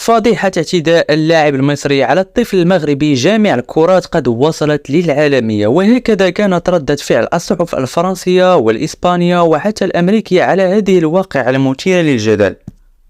فضيحة اعتداء اللاعب المصري على الطفل المغربي جامع الكرات قد وصلت للعالمية، وهكذا كانت ردة فعل الصحف الفرنسية والإسبانية وحتى الأمريكية على هذه الواقعة المثيرة للجدل.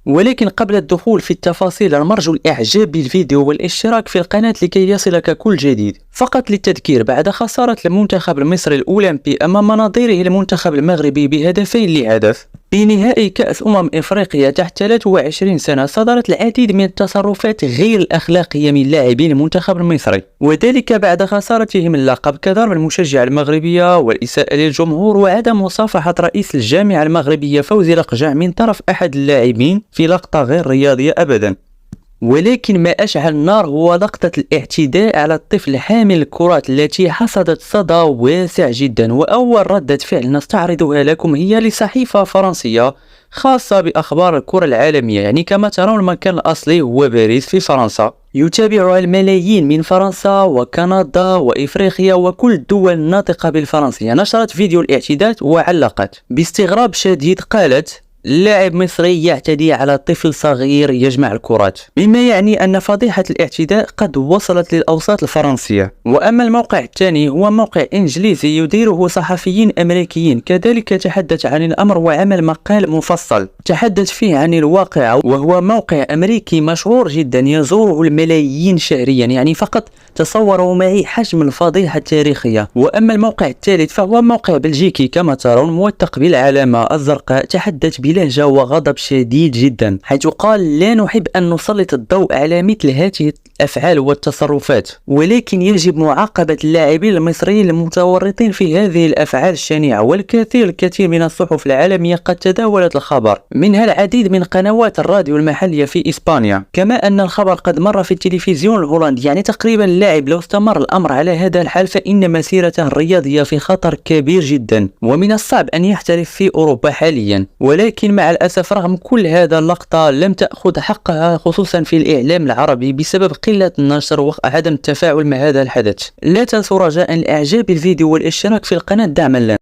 ولكن قبل الدخول في التفاصيل نرجو الإعجاب بالفيديو والاشتراك في القناة لكي يصلك كل جديد. فقط للتذكير، بعد خسارة المنتخب المصري الأولمبي أمام نظيره المنتخب المغربي بهدفين لهدف في نهائي كأس إفريقيا تحت 23 سنة، صدرت العديد من التصرفات غير الأخلاقية من لاعبين المنتخب المصري، وذلك بعد خسارتهم اللقب كضرب المشجع المغربية والإساءة للجمهور وعدم مصافحة رئيس الجامعة المغربية فوزي لقجع من طرف أحد اللاعبين في لقطة غير رياضية أبدا. ولكن ما أشعل النار هو لقطة الاعتداء على الطفل حامل الكرات التي حصدت صدى واسع جدا. وأول ردة فعل نستعرضها لكم هي لصحيفة فرنسية خاصة بأخبار الكرة العالمية، يعني كما ترون المكان الأصلي هو باريس في فرنسا، يتابعها الملايين من فرنسا وكندا وإفريقيا وكل الدول الناطقة بالفرنسية. نشرت فيديو الاعتداء وعلقت باستغراب شديد، قالت: لاعب مصري يعتدي على طفل صغير يجمع الكرات، مما يعني أن فضيحة الاعتداء قد وصلت للأوساط الفرنسية. وأما الموقع الثاني هو موقع إنجليزي يديره صحفيين أمريكيين، كذلك تحدث عن الأمر وعمل مقال مفصل تحدث فيه عن الواقع، وهو موقع أمريكي مشهور جدا يزوره الملايين شهريا، يعني فقط تصوروا معي حجم الفضيحة التاريخية. وأما الموقع الثالث فهو موقع بلجيكي كما ترون موثق بالعلامة الزرقاء، تحدث بلهجة وغضب شديد جدا، حيث قال: لا نحب أن نسلط الضوء على مثل هذه الأفعال والتصرفات، ولكن يجب معاقبة اللاعبين المصريين المتورطين في هذه الأفعال الشنيعة. والكثير من الصحف العالمية قد تداولت الخبر، منها العديد من قنوات الراديو المحلية في إسبانيا، كما أن الخبر قد مر في التلفزيون الهولندي. يعني تقريبا اللاعب لو استمر الأمر على هذا الحال فإن مسيرته الرياضية في خطر كبير جدا، ومن الصعب أن يحترف في أوروبا حاليا. ولكن مع الأسف رغم كل هذا اللقطة لم تأخذ حقها، خصوصا في الإعلام العربي، بسبب قلة النشر وعدم التفاعل مع هذا الحدث. لا تنسوا رجاء الإعجاب بالفيديو والاشتراك في القناة دعما لنا.